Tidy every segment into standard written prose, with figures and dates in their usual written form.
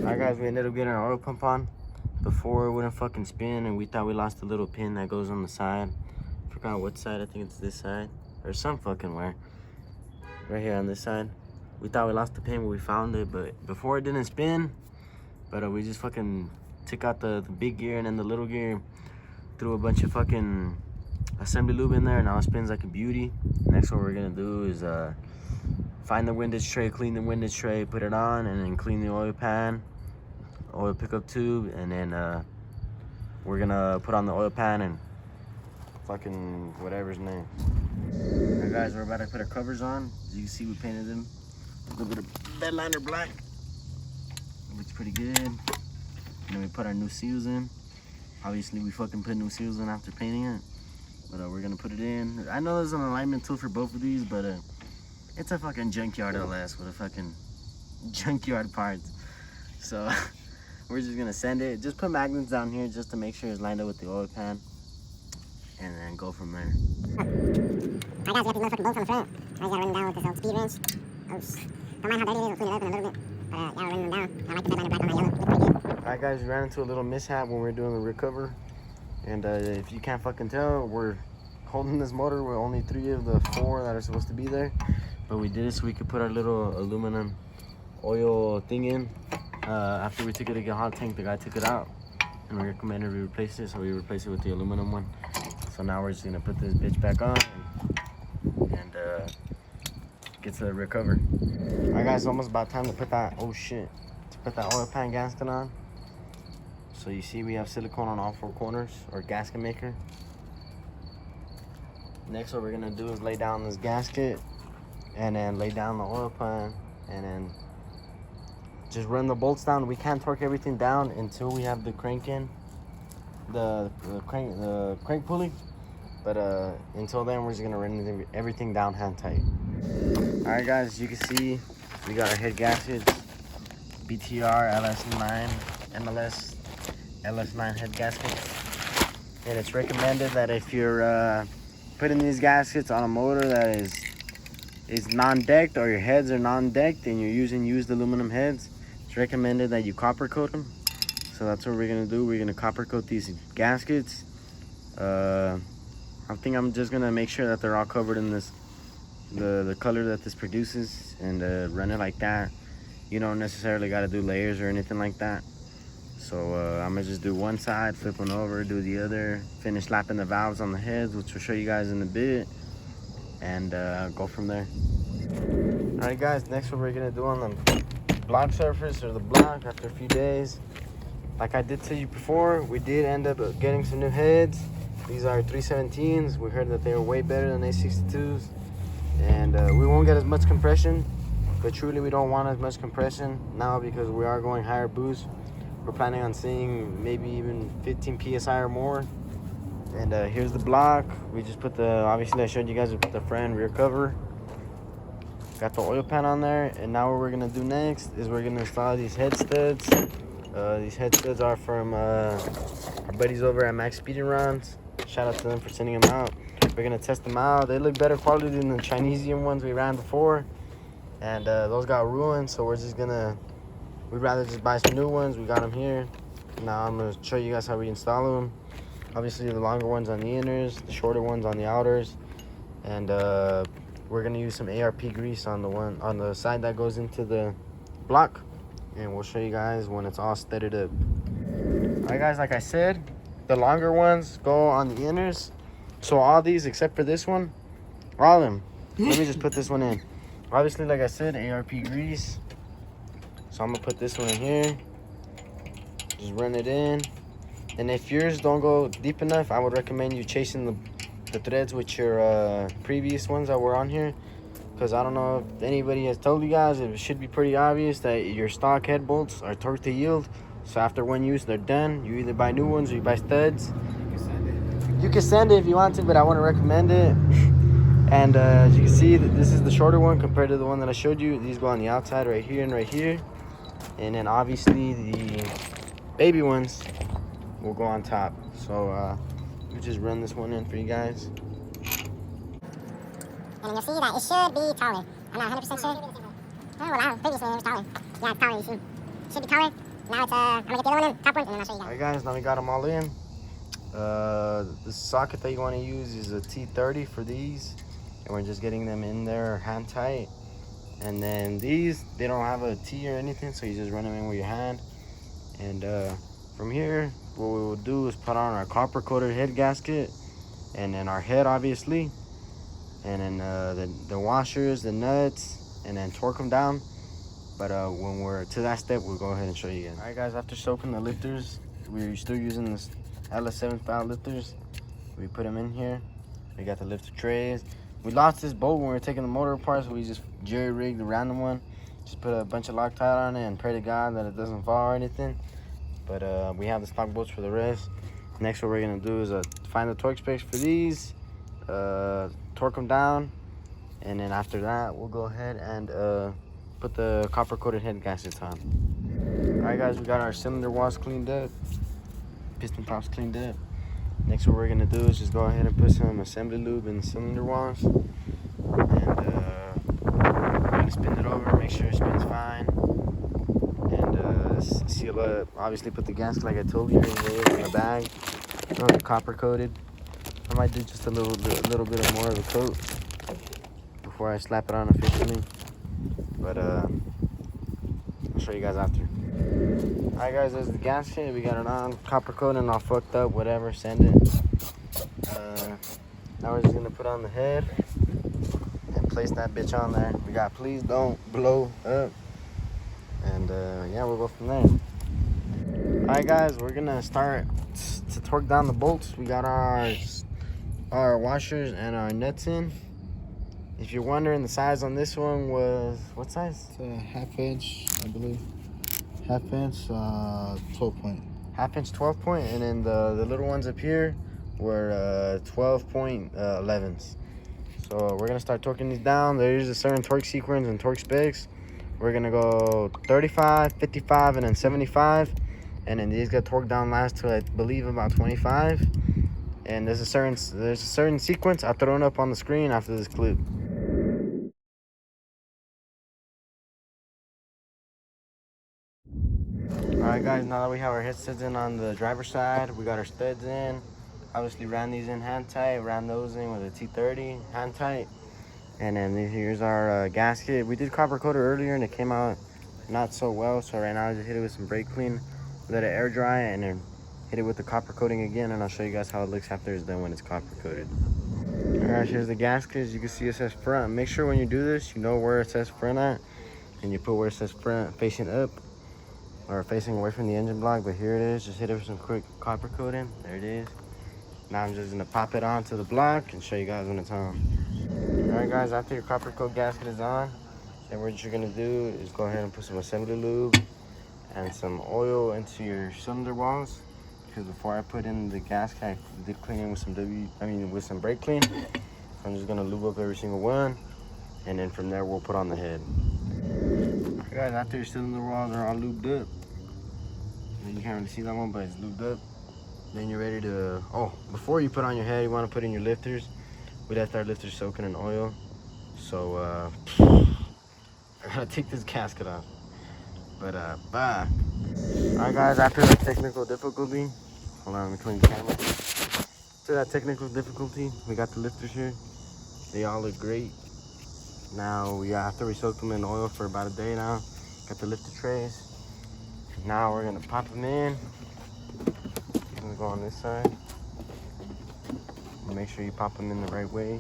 Alright guys, we ended up getting our oil pump on. Before it wouldn't fucking spin, and we thought we lost a little pin that goes on the side. Forgot what side, I think it's this side. Or some fucking where. Right here on this side. We thought we lost the pin, but we found it. But before it didn't spin. But we just fucking took out the big gear and then the little gear. Threw a bunch of fucking assembly lube in there. Now it spins like a beauty. Next what we're gonna do is find the windage tray, clean the windage tray, put it on, and then clean the oil pan, oil pickup tube, and then we're gonna put on the oil pan and fucking whatever's name. Alright guys, we're about to put our covers on. As you can see, we painted them a little bit of bed liner black. Looks pretty good. And then we put our new seals in. Obviously we fucking put new seals in after painting it, but we're gonna put it in. I know there's an alignment tool for both of these, but it's a fucking junkyard LS with a fucking junkyard parts. So we're just gonna send it. Just put magnets down here just to make sure it's lined up with the oil pan, and then go from there. Alright guys, we got these motherfucking bolts on the front. I just gotta run them down with this old speed wrench. Oh, don't mind how dirty it is, I'll clean it up in a little bit. But yeah, I'll run them down. I like the bed liner black on my yellow. Looks pretty good. Alright guys, we ran into a little mishap when we were doing the recover. And if you can't fucking tell, we're holding this motor with only 3 of the 4 that are supposed to be there. But we did it so we could put our little aluminum oil thing in. After we took it to get hot tank, the guy took it out and we recommended we replace it, so we replaced it with the aluminum one. So now we're just gonna put this bitch back on and get to the recover. Alright guys, it's almost about time to put that, oh shit, to put that oil pan gasket on. So you see we have silicone on all 4 corners, or gasket maker. Next what we're gonna do is lay down this gasket and then lay down the oil pan and then just run the bolts down. We can't torque everything down until we have the crank in, the crank pulley. But until then, we're just gonna run everything down hand tight. All right, guys, you can see we got our head gaskets, BTR LS9, MLS LS9 head gaskets, and it's recommended that if you're putting these gaskets on a motor that is non-decked, or your heads are non-decked and you're using used aluminum heads, it's recommended that you copper coat them. So that's what we're gonna do. We're gonna copper coat these gaskets. I think I'm just gonna make sure that they're all covered in this, the color that this produces, and run it like that. You don't necessarily gotta do layers or anything like that. So I'm gonna just do one side, flip one over, do the other, finish lapping the valves on the heads, which we'll show you guys in a bit, and go from there. All right guys, next what we're gonna do on the block surface, or the block, after a few days, like I did tell you before, we did end up getting some new heads. These are 317s. We heard that they were way better than A62s, and we won't get as much compression, but truly we don't want as much compression now because we are going higher boost. We're planning on seeing maybe even 15 psi or more. And here's the block. We just put the, obviously I showed you guys, we put the front and rear cover. Got the oil pan on there, and now what we're gonna do next is we're gonna install these head studs. These head studs are from our buddies over at Max Speed and Runs. Shout out to them for sending them out. We're gonna test them out. They look better quality than the Chinesian ones we ran before, and those got ruined, so we're just gonna, we'd rather just buy some new ones. We got them here. Now I'm gonna show you guys how we install them. Obviously the longer ones on the inners, the shorter ones on the outers, and we're gonna use some ARP grease on the one on the side that goes into the block, and we'll show you guys when it's all studded up. All right guys, like I said, the longer ones go on the inners. So all these except for this one, all of them. Let me just put this one in. Obviously, like I said, ARP grease. So I'm gonna put this one in here. Just run it in. And if yours don't go deep enough, I would recommend you chasing the threads with your previous ones that were on here. Because I don't know if anybody has told you guys, it should be pretty obvious that your stock head bolts are torque to yield. So after one use, they're done. You either buy new ones or you buy studs. You can send it if you want to, but I wouldn't recommend it. And as you can see, this is the shorter one compared to the one that I showed you. These go on the outside right here and right here. And then obviously the baby ones will go on top. So we just run this one in for you guys. And then you'll see that it should be taller. I'm not 100% sure. Oh, well, previously it was taller. Yeah, it's taller, you see. It should be taller. Now it's, I'm gonna get the other one in, top one, and then I'll show you guys. Alright guys, now we got them all in. The socket that you want to use is a T30 for these. And we're just getting them in there hand tight. And then these, they don't have a T or anything, so you just run them in with your hand. And from here, what we will do is put on our copper coated head gasket, and then our head obviously, and then the washers, the nuts, and then torque them down. But when we're to that step, we'll go ahead and show you again. All right guys, after soaking the lifters, we're still using this LS7 style lifters. We put them in here. We got the lifter trays. We lost this bolt when we were taking the motor apart, so we just jerry-rigged the random one. Just put a bunch of Loctite on it and pray to God that it doesn't fall or anything. But we have the stock bolts for the rest. Next, what we're gonna do is find the torque specs for these, torque them down, and then after that, we'll go ahead and put the copper coated head gaskets on. All right guys, we got our cylinder walls cleaned up, piston tops cleaned up. Next, what we're gonna do is just go ahead and put some assembly lube in the cylinder walls, and we're gonna spin it over, make sure it spins fine, and seal up. Obviously, put the gasket like I told you in the bag. Oh, copper coated. I might do just a little bit of more of a coat before I slap it on officially, but I'll show you guys after. Alright guys, there's the gasket. We got it on, copper coating, all fucked up, whatever, send it. Now we're just gonna put on the head and place that bitch on there. We got please don't blow up, and yeah, we'll go from there. Alright guys, we're gonna start to torque down the bolts. We got our washers and our nuts in. If you're wondering, the size on this one was, what size? It's a half-inch, I believe. Half-inch, 12-point. Half-inch 12-point, and then the little ones up here were 12.11s. So we're gonna start torquing these down. There's a certain torque sequence and torque specs. We're gonna go 35, 55, and then 75, and then these get torqued down last to, I believe, about 25. And there's a certain sequence. I'll throw it up on the screen after this clip. Alright guys, now that we have our headsets in on the driver's side, we got our studs in. Obviously ran these in hand tight, ran those in with a T30 hand tight. And then here's our gasket. We did copper coat earlier and it came out not so well, so right now I just hit it with some brake clean, let it air dry, and then hit it with the copper coating again, and I'll show you guys how it looks after it's done when it's copper coated. Alright, here's the gasket. As you can see, it says front. Make sure when you do this, you know where it says front at, and you put where it says front facing up or facing away from the engine block. But here it is. Just hit it with some quick copper coating. There it is. Now I'm just gonna pop it onto the block and show you guys when it's on. Alright guys, after your copper coat gasket is on, then what you're gonna do is go ahead and put some assembly lube and some oil into your cylinder walls. Because before I put in the gasket, I did clean it with some brake clean. So I'm just gonna lube up every single one, and then from there we'll put on the head. Alright guys, after your cylinder walls are all lubed up, you can't really see that one, but it's lubed up. Then you're ready to, before you put on your head, you want to put in your lifters. We left our lifters soaking in oil, so I gotta take this gasket off. But bye. Alright guys, after the technical difficulty, hold on, let me clean the camera. After that technical difficulty, we got the lifters here. They all look great. Now after we soaked them in oil for about a day now, got the lifter trays. Now we're gonna pop them in. I'm gonna go on this side. Make sure you pop them in the right way.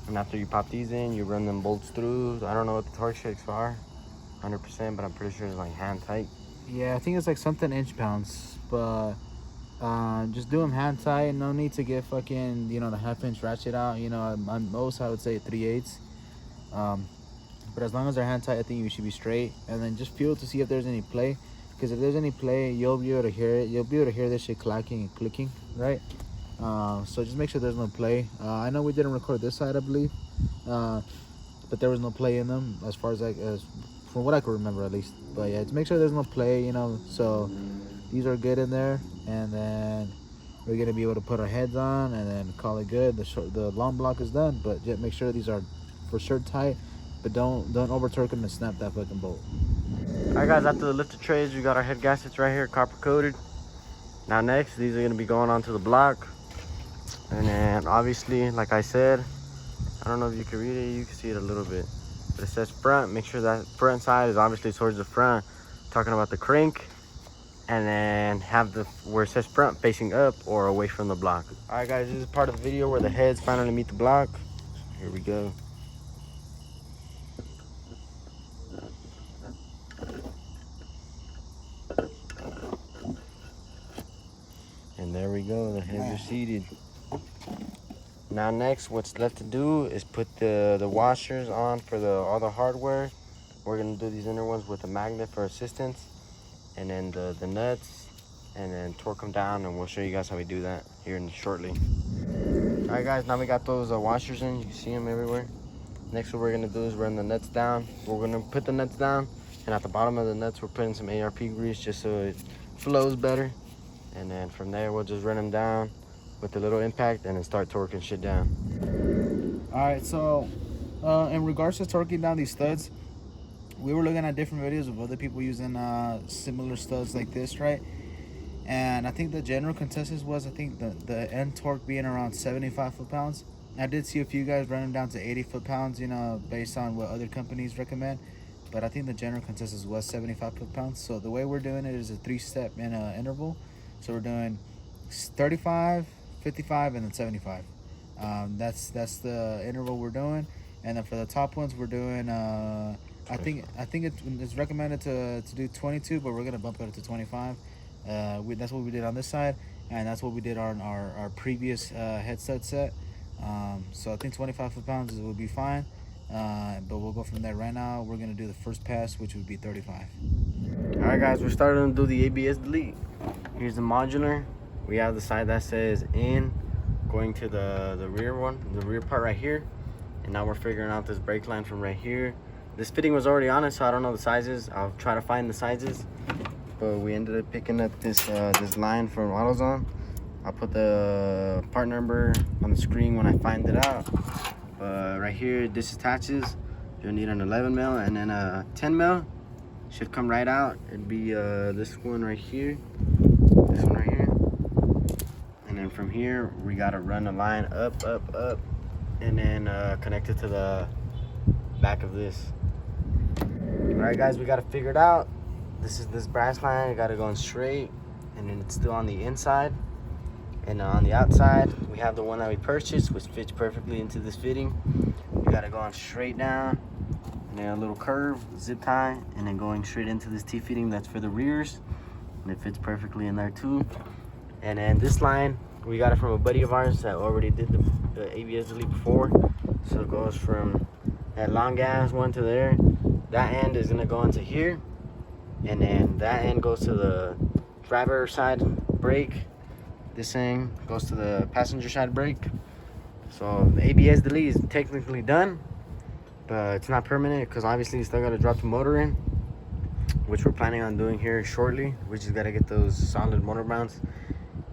And after you pop these in, you run them bolts through. I don't know what the torque shakes are 100%, but I'm pretty sure it's like hand tight. Yeah, I think it's like something inch-pounds, but just do them hand tight. No need to get fucking, the half-inch ratchet out. At most I would say 3/8. But as long as they're hand tight, I think you should be straight. And then just feel to see if there's any play, because if there's any play, you'll be able to hear it. You'll be able to hear this shit clacking and clicking, right? So just make sure there's no play. I know we didn't record this side, I believe, but there was no play in them as far as from what I could remember at least. But yeah, just make sure there's no play, so these are good in there. And then we're gonna be able to put our heads on and then call it good. The long block is done, but just make sure these are for sure tight, but don't over torque them and snap that fucking bolt. Alright guys, after the lifted trays, we got our head gaskets right here, copper coated. Now next, these are gonna be going onto the block. And then obviously, like I said, I don't know if you can read it, you can see it a little bit. But it says front, make sure that front side is obviously towards the front, talking about the crank. And then have the where it says front facing up or away from the block. Alright guys, this is part of the video where the heads finally meet the block. Here we go. And there we go, the heads are seated. Now next, what's left to do is put the washers on for all the hardware. We're gonna do these inner ones with a magnet for assistance. And then the nuts, and then torque them down, and we'll show you guys how we do that here shortly. All right guys, now we got those washers in. You can see them everywhere. Next, what we're gonna do is run the nuts down. We're gonna put the nuts down, and at the bottom of the nuts, we're putting some ARP grease just so it flows better. And then from there, we'll just run them down with a little impact, and then start torquing shit down. All right, so in regards to torquing down these studs, we were looking at different videos of other people using similar studs like this, right? And I think the general consensus was, I think the end torque being around 75 foot-pounds. I did see a few guys running down to 80 foot-pounds, you know, based on what other companies recommend. But I think the general consensus was 75 foot-pounds. So the way we're doing it is a 3-step in an interval. So we're doing 35, 55, and then 75. That's the interval we're doing. And then for the top ones, we're doing I think it's recommended to do 22, but we're gonna bump it up to 25. That's what we did on this side, and that's what we did on our previous headset set. So I think 25 foot-pounds would be fine, but we'll go from there. Right now, we're gonna do the first pass, which would be 35. All right guys, we're starting to do the ABS delete. Here's the modular. We have the side that says in, going to the rear one, the rear part right here. And now we're figuring out this brake line from right here. This fitting was already on it, so I don't know the sizes. I'll try to find the sizes. But we ended up picking up this line from AutoZone. I'll put the part number on the screen when I find it out. But right here, this attaches. You'll need an 11 mil and then a 10 mil. Should come right out. It'd be this one right here. This one right here. And then from here, we gotta run a line up, and then connect it to the back of this. All right guys, we got to figure it out. This is this brass line. You got to go in straight, and then it's still on the inside. And on the outside, we have the one that we purchased, which fits perfectly into this fitting. You got to go on straight down, and then a little curve, zip tie, and then going straight into this T-fitting that's for the rears. And it fits perfectly in there too. And then this line, we got it from a buddy of ours that already did the ABS delete before. So it goes from that long gas one to there. That end is gonna go into here, and then that end goes to the driver side brake. This thing goes to the passenger side brake. So the ABS delete is technically done, but it's not permanent because obviously you still gotta drop the motor in, which we're planning on doing here shortly. We just gotta get those solid motor mounts,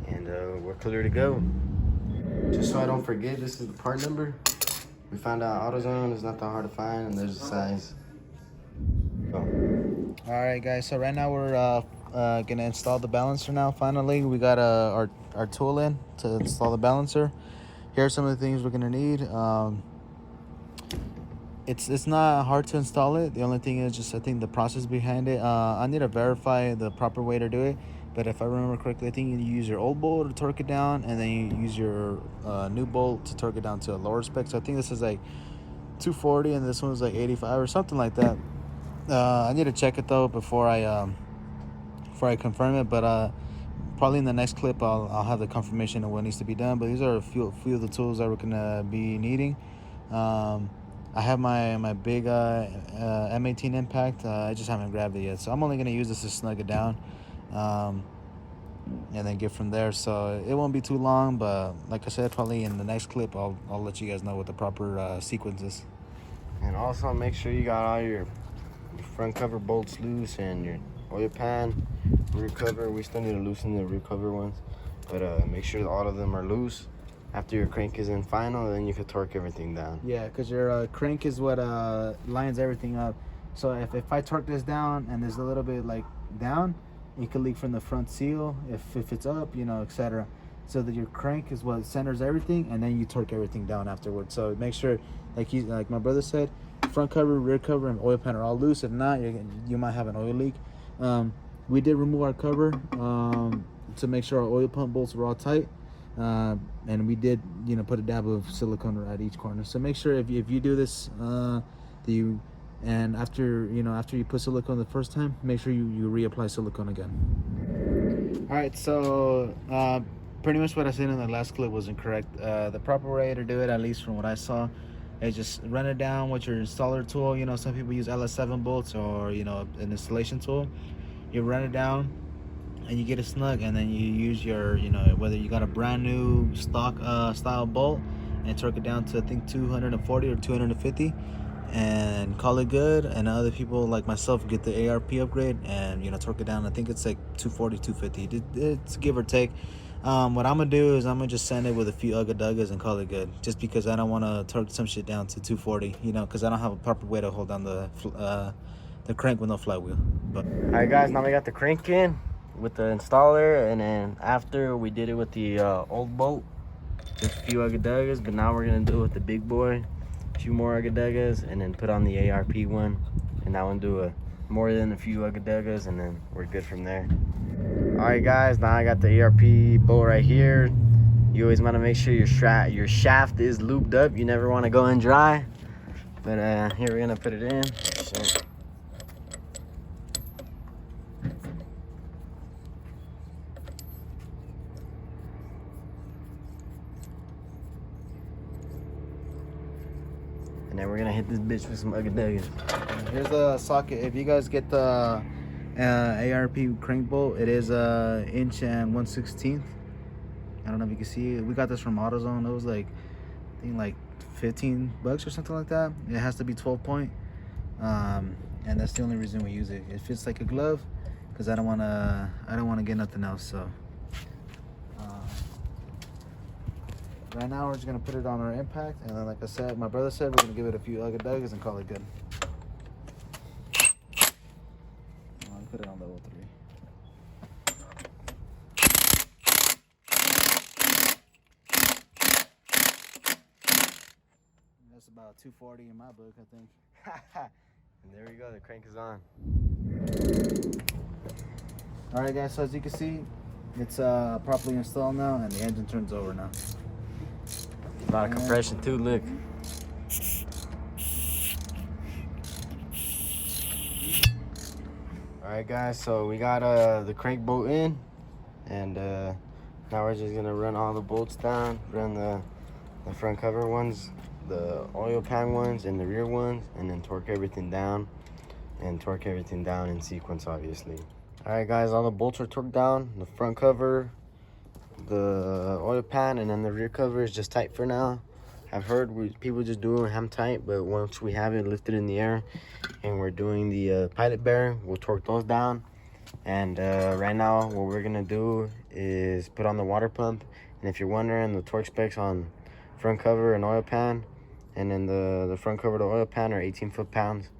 and we're clear to go. Just so I don't forget, this is the part number. We found out AutoZone is not that hard to find, and there's the size. All right guys, so right now we're gonna install the balancer now. Finally, we got our tool in to install the balancer. Here are some of the things we're gonna need. It's not hard to install it. The only thing is just, I think, the process behind it. I need to verify the proper way to do it, but if I remember correctly, I think you use your old bolt to torque it down, and then you use your new bolt to torque it down to a lower spec. So I think this is like 240 and this one's like 85 or something like that. I need to check it though before I confirm it, but probably in the next clip I'll have the confirmation of what needs to be done. But these are a few of the tools that we're gonna be needing. I have my big M18 impact. I just haven't grabbed it yet, so I'm only gonna use this to snug it down, and then get from there. So it won't be too long, but like I said, probably in the next clip I'll let you guys know what the proper sequence is. And also make sure you got all your front cover bolts loose and your oil pan, rear cover. We still need to loosen the rear cover ones. But make sure that all of them are loose. After your crank is in final, then you can torque everything down. Yeah, because your crank is what lines everything up. So if I torque this down and there's a little bit like down, it could leak from the front seal. If it's up, you know, etc. So that your crank is what centers everything, and then you torque everything down afterwards. So make sure, like my brother said, front cover, rear cover, and oil pan are all loose. If not, you might have an oil leak. We did remove our cover to make sure our oil pump bolts were all tight. And we did, you know, put a dab of silicone at each corner. So make sure if you do this, and after you put silicone the first time, make sure you reapply silicone again. All right, so pretty much what I said in the last clip was incorrect. The proper way to do it, at least from what I saw, is just run it down with your installer tool. You know, some people use LS7 bolts or, you know, an installation tool. You run it down and you get it snug, and then you use your, you know, whether you got a brand new stock style bolt, and torque it down to I think 240 or 250 and call it good. And other people like myself get the ARP upgrade and, you know, torque it down. I think it's like 240, 250. It's give or take. What I'm gonna do is I'm gonna just send it with a few ugga duggas and call it good, just because I don't want to torque some shit down to 240, you know, because I don't have a proper way to hold down the crank with no flywheel. But All right, guys, now we got the crank in with the installer, and then after we did it with the old bolt, just a few ugga-duggas, but now we're gonna do it with the big boy, a few more ugga-duggas, and then put on the ARP one, and that one do more than a few ugga-duggas, and then we're good from there. All right, guys, now I got the ARP bolt right here. You always want to make sure your shaft is lubed up. You never want to go in dry, but here we're gonna put it in. So, and then we're gonna hit this bitch with some ugga-duggas. here's the socket. If you guys get the ARP crank bolt, it is 1 inch and 1/16. I don't know if you can see it. We got this from AutoZone. It was like, I think like $15 or something like that. It has to be 12 point, and that's the only reason we use it. It fits like a glove, because I don't wanna get nothing else. So right now we're just gonna put it on our impact, and then like I said, my brother said, we're gonna give it a few ugga-duggas and call it good. I'll put it on level 3. That's about 240 in my book, I think. And there we go, the crank is on. All right, guys, so as you can see, it's properly installed now, and the engine turns over now. A lot of compression too, look. Alright, guys, so we got the crank bolt in, and now we're just gonna run all the bolts down, run the front cover ones, the oil pan ones, and the rear ones, and then torque everything down, and torque everything down in sequence, obviously. Alright, guys, all the bolts are torqued down. The front cover, the oil pan, and then the rear cover is just tight for now. I've heard people just do ham tight, but once we have it lifted in the air and we're doing the pilot bearing, we'll torque those down. And right now what we're gonna do is put on the water pump. And if you're wondering, the torque specs on front cover and oil pan, and then the front cover to oil pan are 18 foot-pounds.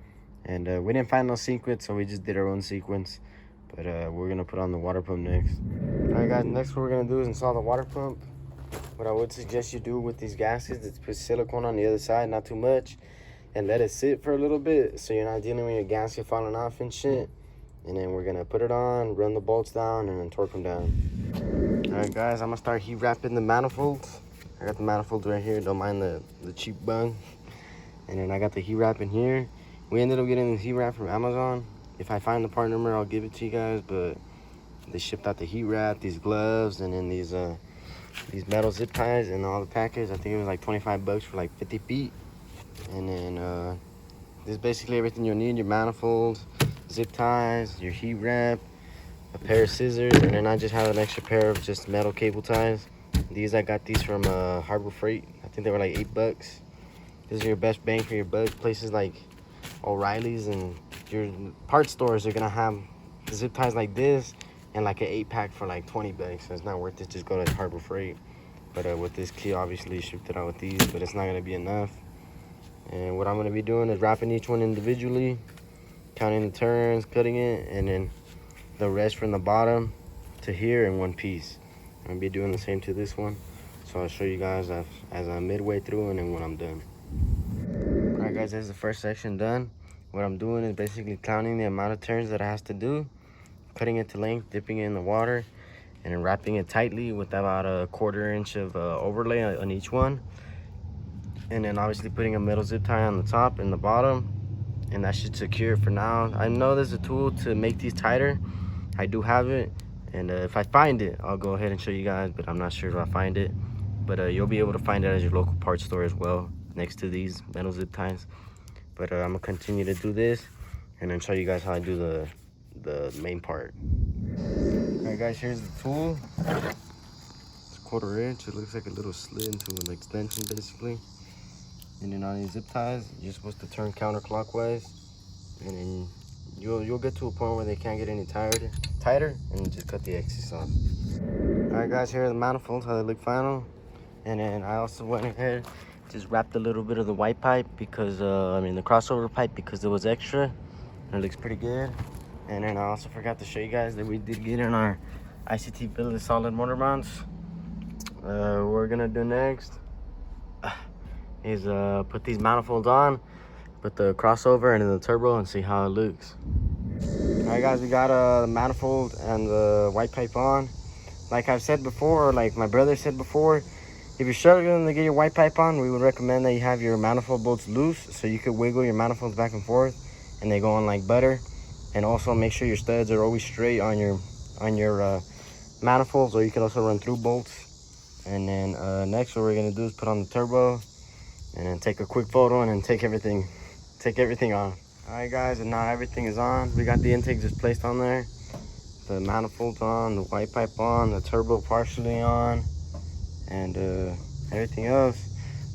And we didn't find no sequence, so we just did our own sequence. But we're gonna put on the water pump next. All right, guys, next what we're gonna do is install the water pump. What I would suggest you do with these gaskets is put silicone on the other side, not too much, and let it sit for a little bit, so you're not dealing with your gasket falling off and shit. And then we're gonna put it on, run the bolts down, and then torque them down. All right, guys, I'm gonna start heat wrapping the manifolds. I got the manifolds right here, don't mind the cheap bung. And then I got the heat wrap in here. We ended up getting the heat wrap from Amazon. If I find the part number, I'll give it to you guys, but they shipped out the heat wrap, these gloves, and then these metal zip ties and all the package. I think it was like $25 for like 50 feet. And then this is basically everything you'll need: your manifolds, zip ties, your heat wrap, a pair of scissors, and then I just have an extra pair of just metal cable ties. These, I got these from Harbor Freight. I think they were like $8. This is your best bang for your buck. Places like O'Reilly's and your parts stores are gonna have zip ties like this, and like an 8-pack for like 20 bucks. So it's not worth it. Just go to Harbor Freight. But with this kit, obviously shipped it out with these, but it's not gonna be enough. And what I'm gonna be doing is wrapping each one individually, counting the turns, cutting it, and then the rest from the bottom to here in one piece. I'm gonna be doing the same to this one. So I'll show you guys as I'm midway through and then when I'm done. All right, guys, this is the first section done. What I'm doing is basically counting the amount of turns that I have to do, cutting it to length, dipping it in the water, and then wrapping it tightly with about a 1/4 inch of overlay on each one. And then obviously putting a metal zip tie on the top and the bottom, and that should secure it for now. I know there's a tool to make these tighter. I do have it, and if I find it, I'll go ahead and show you guys, but I'm not sure if I find it. But you'll be able to find it at your local parts store as well, next to these metal zip ties. But I'm gonna continue to do this and then show you guys how I do the main part. All right, guys, here's the tool. It's 1/4 inch. It looks like a little slit into an extension basically. And then on these zip ties, you're supposed to turn counterclockwise, and then you'll get to a point where they can't get any tighter, and just cut the excess off. All right, guys, here are the manifolds, how they look final. And then I also went ahead, just wrapped a little bit of the white pipe because the crossover pipe, because it was extra, and it looks pretty good. And then I also forgot to show you guys that we did get in our ICT billet solid motor mounts. What we're gonna do next is put these manifolds on, put the crossover and the turbo, and see how it looks. All right, guys, we got the manifold and the white pipe on. Like I've said before, or like my brother said before, if you're struggling to get your white pipe on, we would recommend that you have your manifold bolts loose so you could wiggle your manifolds back and forth and they go on like butter. And also make sure your studs are always straight on your manifolds, or you can also run through bolts. And then next, what we're gonna do is put on the turbo and then take a quick photo and then take everything on. All right, guys, and now everything is on. We got the intake just placed on there, the manifolds on, the white pipe on, the turbo partially on, and everything else.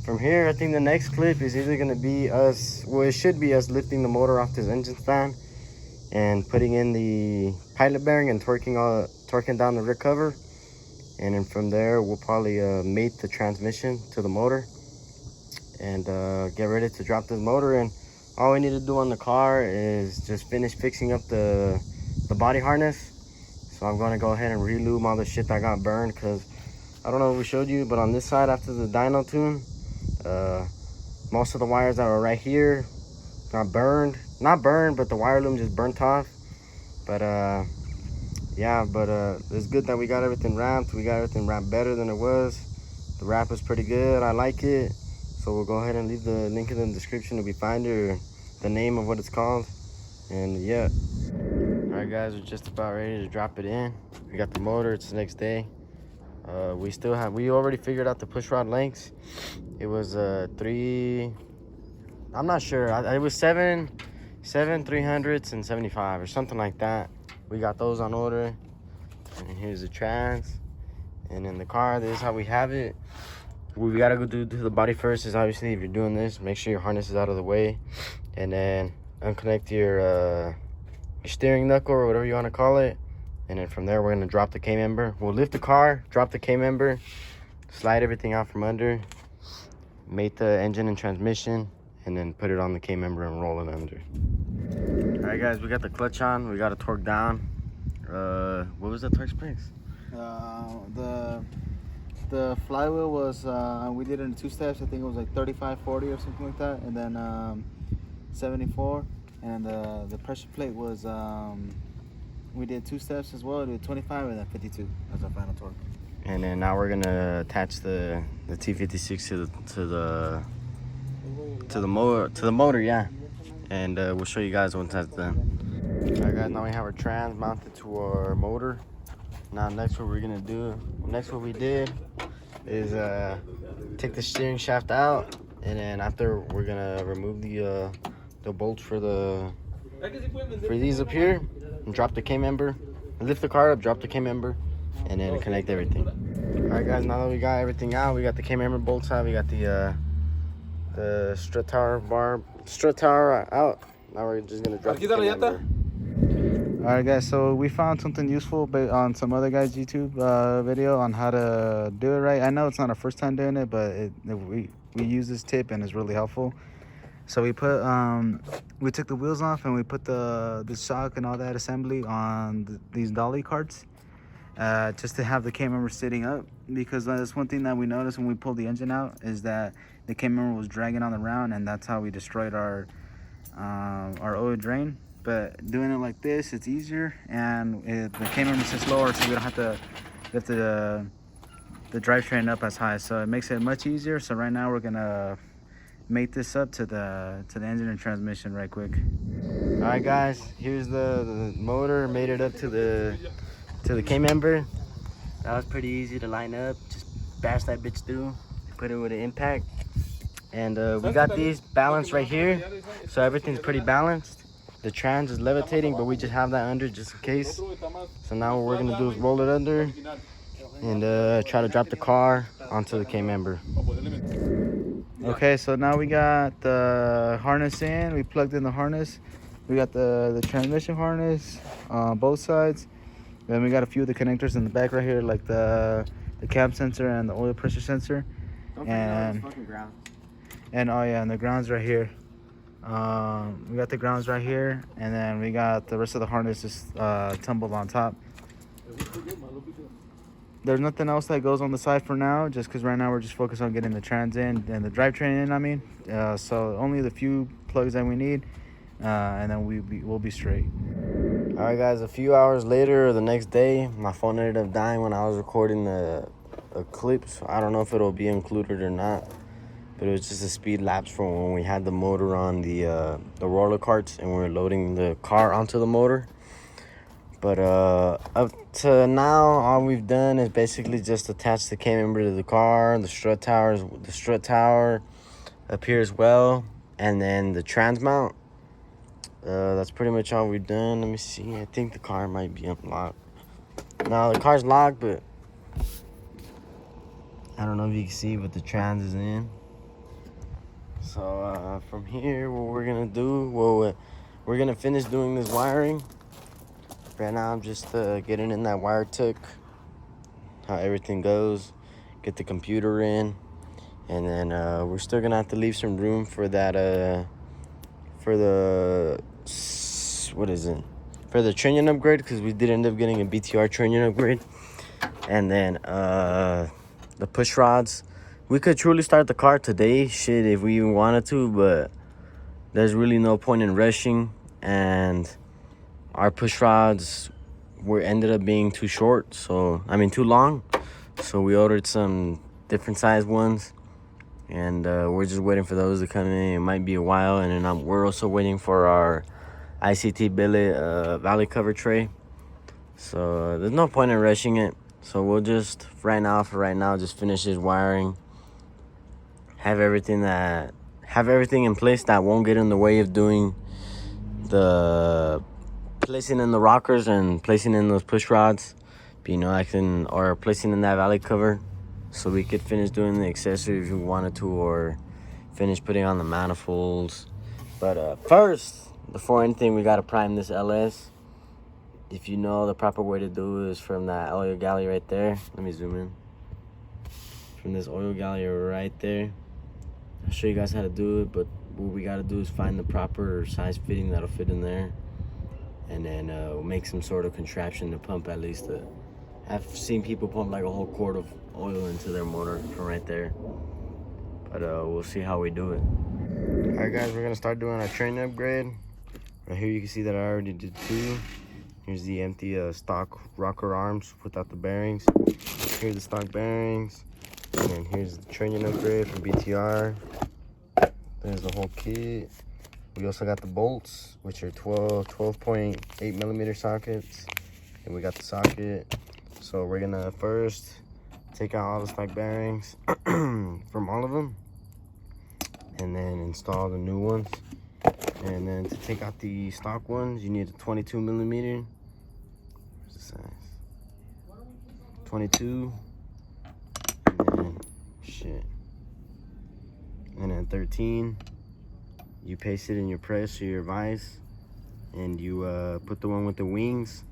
From here, I think the next clip is either gonna be us, well, it should be us lifting the motor off this engine stand and putting in the pilot bearing and torquing down the rear cover. And then from there, we'll probably mate the transmission to the motor and get ready to drop this motor. And all we need to do on the car is just finish fixing up the body harness. So I'm gonna go ahead and re-lube all the shit that got burned, because I don't know if we showed you, but on this side after the dyno tune, most of the wires that were right here got burned. Not burned, but the wire loom just burnt off. But yeah, but it's good that we got everything wrapped. We got everything wrapped better than it was. The wrap is pretty good. I like it. So we'll go ahead and leave the link in the description if we find it, or the name of what it's called. And yeah. All right, guys, we're just about ready to drop it in. We got the motor. It's the next day. We already figured out the push rod lengths. It was 3, I'm not sure. It was 7 300s and 75 or something like that. We got those on order. And here's the trans. And in the car, this is how we have it. What we gotta go do to the body first is, obviously, if you're doing this, make sure your harness is out of the way, and then unconnect your steering knuckle or whatever you want to call it. And then from there, we're gonna drop the K-member. We'll lift the car, drop the K-member, slide everything out from under, mate the engine and transmission, and then put it on the K-member and roll it under. All right, guys, we got the clutch on. We got it torqued down. What was the torque specs? The flywheel was, we did it in 2 steps. I think it was like 35, 40 or something like that. And then 74. And the pressure plate was, we did 2 steps as well. We did 25 and then 52 as our final torque. And then now we're gonna attach the T56 to the motor, yeah. And we'll show you guys once that's done. All right, guys, now we have our trans mounted to our motor. Now next, what we did is take the steering shaft out, and then after we're gonna remove the bolts for these up here, and drop the K-member, lift the car up, drop the K-member, and then connect everything. All right, guys, now that we got everything out, we got the K-member bolts out, we got the strut tower out. Now we're just gonna drop the K-member. Alright guys, so we found something useful on some other guy's YouTube video on how to do it right. I know it's not our first time doing it, but we use this tip and it's really helpful. So we put we took the wheels off and we put the shock and all that assembly on these dolly carts, just to have the cam member sitting up, because that's one thing that we noticed when we pulled the engine out, is that the cam member was dragging on the round, and that's how we destroyed our oil drain. But doing it like this, it's easier, and the cam member sits lower, so we don't have to lift the drivetrain up as high. So it makes it much easier. So right now we're gonna make this up to the engine and transmission right quick. All right, guys. Here's the motor. Made it up to the K member. That was pretty easy to line up. Just bash that bitch through. Put it with an impact. And we got these balanced right here, so everything's pretty balanced. The trans is levitating, but we just have that under just in case. So now what we're gonna do is roll it under and try to drop the car onto the K member. Okay, so now we got the harness in. We plugged in the harness. We got the transmission harness on both sides. Then we got a few of the connectors in the back right here, like the cam sensor and the oil pressure sensor. And oh yeah, and the grounds right here. We got the grounds right here, and then we got the rest of the harness just tumbled on top. There's nothing else that goes on the side for now, just because right now we're just focused on getting the trans in and the drivetrain in, I mean. So only the few plugs that we need, and then we'll be straight. All right, guys, a few hours later, or the next day, my phone ended up dying when I was recording a clip. So I don't know if it'll be included or not, but it was just a speed lapse from when we had the motor on the roller carts and we were loading the car onto the motor. But up to now, all we've done is basically just attach the K member to the car. The strut tower up here as well, and then the trans mount. That's pretty much all we've done. Let me see. I think the car might be unlocked. No, the car's locked, but I don't know if you can see, but the trans is in. So from here, what we're gonna do, we're gonna finish doing this wiring. Right now, I'm just getting in that wire tuck, how everything goes, get the computer in, and then we're still gonna have to leave some room for that, for the Trunnion upgrade, because we did end up getting a BTR Trunnion upgrade. And then the push rods, we could truly start the car today, shit, if we even wanted to, but there's really no point in rushing, and our push rods ended up being too short, too long. So we ordered some different size ones, and we're just waiting for those to come in. It might be a while, and then we're also waiting for our ICT billet valley cover tray. So there's no point in rushing it. So we'll just, for right now, just finish this wiring. Have everything in place that won't get in the way of doing the placing in the rockers and placing in those push rods, or placing in that valley cover, so we could finish doing the accessories if we wanted to, or finish putting on the manifolds. But first, before anything, we gotta prime this LS. If you know, the proper way to do it is from that oil galley right there. Let me zoom in. From this oil galley right there. I'll show you guys how to do it, but what we gotta do is find the proper size fitting that'll fit in there, and then we'll make some sort of contraption to pump at least. I've seen people pump like a whole quart of oil into their motor from right there. But we'll see how we do it. All right, guys, we're gonna start doing our train upgrade. Right here, you can see that I already did 2. Here's the empty stock rocker arms without the bearings. Here's the stock bearings. And then here's the Trunnion upgrade from BTR. There's the whole kit. We also got the bolts, which are 12.8 millimeter sockets. And we got the socket. So we're gonna first take out all the stock bearings from all of them, and then install the new ones. And then to take out the stock ones, you need a 22 millimeter. Where's the size? 22. And then 13. You paste it in your press or your vise, and you put the one with the wings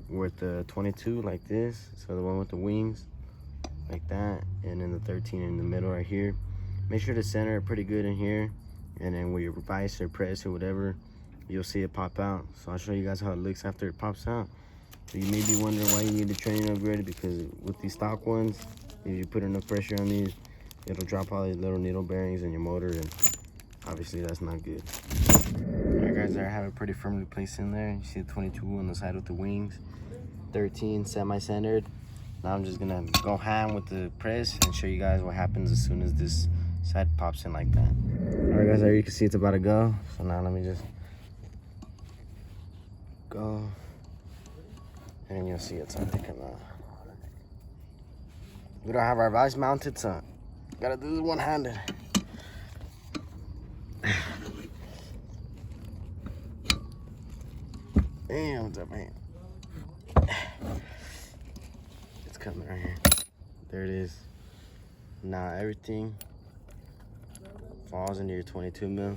with the 22 like this. So the one with the wings like that, and then the 13 in the middle right here. Make sure to center it pretty good in here, and then with your vise or press or whatever, you'll see it pop out. So I'll show you guys how it looks after it pops out. So you may be wondering why you need the Trunnion upgrade, because with these stock ones, if you put enough pressure on these, it'll drop all these little needle bearings in your motor, and obviously that's not good. Alright guys, I have it pretty firmly placed in there. You see the 22 on the side with the wings, 13 semi-centered. Now I'm just gonna go ham with the press and show you guys what happens as soon as this side pops in like that. Alright guys, there you can see it's about to go. So now let me just go, and you'll see it's sticking out. We don't have our vise mounted, so gotta do this one-handed. Damn, what's up, man? It's coming right here. There it is. Now everything falls into your 22 mil.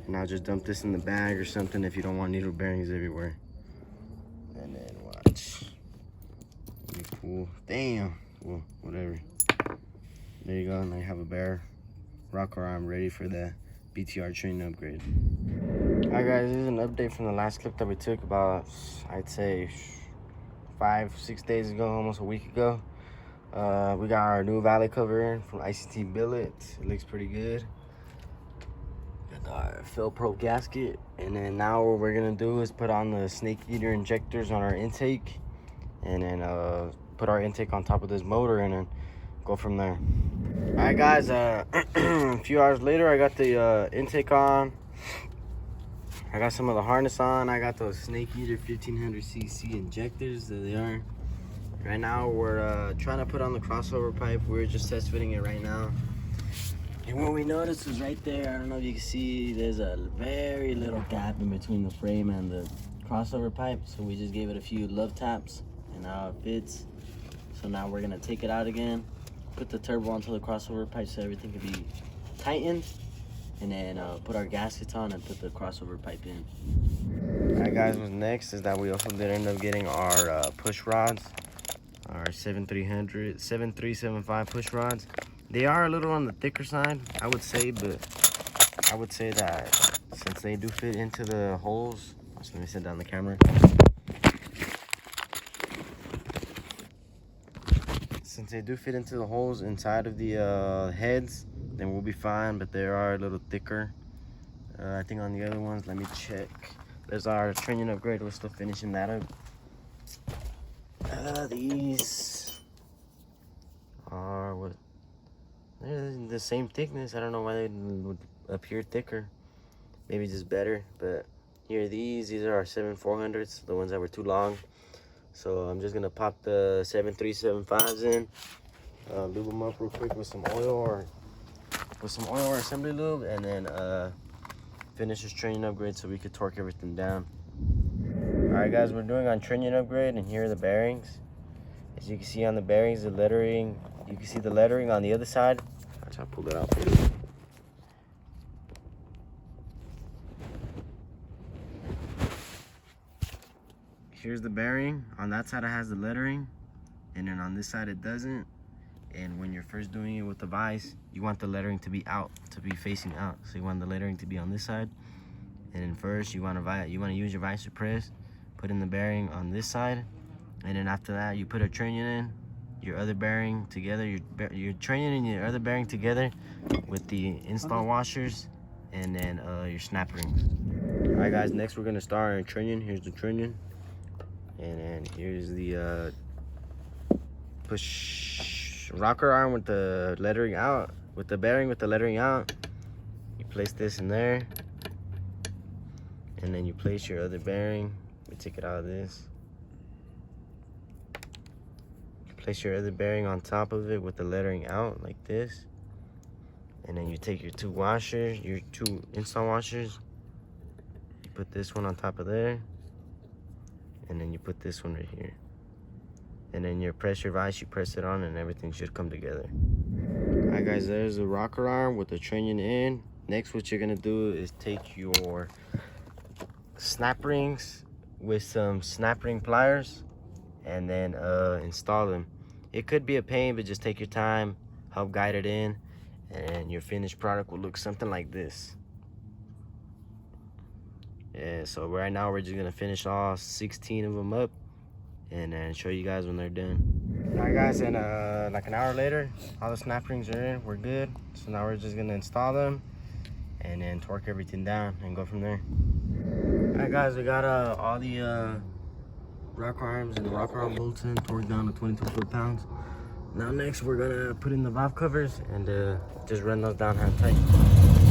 Now just dump this in the bag or something if you don't want needle bearings everywhere. And then watch. Be cool. Damn. Well, whatever. There you go. Now you have a bare rocker arm ready for the BTR Trunnion upgrade. Alright guys, this is an update from the last clip that we took about, I'd say, 5-6 days ago, almost a week ago. We got our new valley cover in from ICT Billet. It looks pretty good. Got our fill probe gasket, and then now what we're gonna do is put on the snake eater injectors on our intake, and then put our intake on top of this motor, and then go from there. All right guys, a few hours later, I got the intake on. I got some of the harness on. I got those snake eater 1500cc injectors that they are. Right now we're trying to put on the crossover pipe. We're just test fitting it right now. And what we noticed is right there, I don't know if you can see, there's a very little gap in between the frame and the crossover pipe. So we just gave it a few love taps, and now it fits. So now we're gonna take it out again, put the turbo onto the crossover pipe so everything can be tightened, and then put our gaskets on and put the crossover pipe in. All right guys, what's next is that we also did end up getting our push rods, our 7375 push rods. They are a little on the thicker side, I would say, but I would say that since they do fit into the holes, so let me set down the camera. Since they do fit into the holes inside of the heads, then we'll be fine, but they are a little thicker. I think on the other ones, let me check. There's our Trunnion upgrade, we're still finishing that up. These are what? They're the same thickness. I don't know why they would appear thicker. Maybe just better. But here, these are our 7400s, the ones that were too long. So I'm just gonna pop the 7375s in, lube them up real quick with some oil or assembly lube, and then finish this Trunnion upgrade so we could torque everything down. All right, guys, we're doing on Trunnion upgrade, and here are the bearings. As you can see on the bearings, the lettering. You can see the lettering on the other side. I'll pull it out for you. Here's the bearing. On that side it has the lettering, and then on this side it doesn't. And when you're first doing it with the vise, you want the lettering to be out, to be facing out. So you want the lettering to be on this side. And then first you want to use your vise press, put in the bearing on this side, and then after that you put a Trunnion in, your other bearing together, your Trunnion and your other bearing together with the install washers, and then your snap rings. All right guys, next we're gonna start our Trunnion. Here's the Trunnion, and then here's the push rocker arm with the lettering out, with the bearing with the lettering out. You place this in there, and then you place your other bearing. Let me take it out of this. Place your other bearing on top of it with the lettering out like this, and then you take your two washers, your two install washers, you put this one on top of there, and then you put this one right here, and then your pressure vise, you press it on, and everything should come together. All right guys, there's the rocker arm with the Trunnion in. Next, what you're gonna do is take your snap rings with some snap ring pliers and then install them. It could be a pain, but just take your time, help guide it in, and your finished product will look something like this. Yeah, so right now we're just gonna finish all 16 of them up and then show you guys when they're done. All right guys, and like an hour later, all the snap rings are in, we're good. So now we're just gonna install them and then torque everything down and go from there. All right guys, we got all the rock arms and the rock arm bolts in, torqued down to 22 foot-pounds. Now next we're gonna put in the valve covers and just run those down hand tight.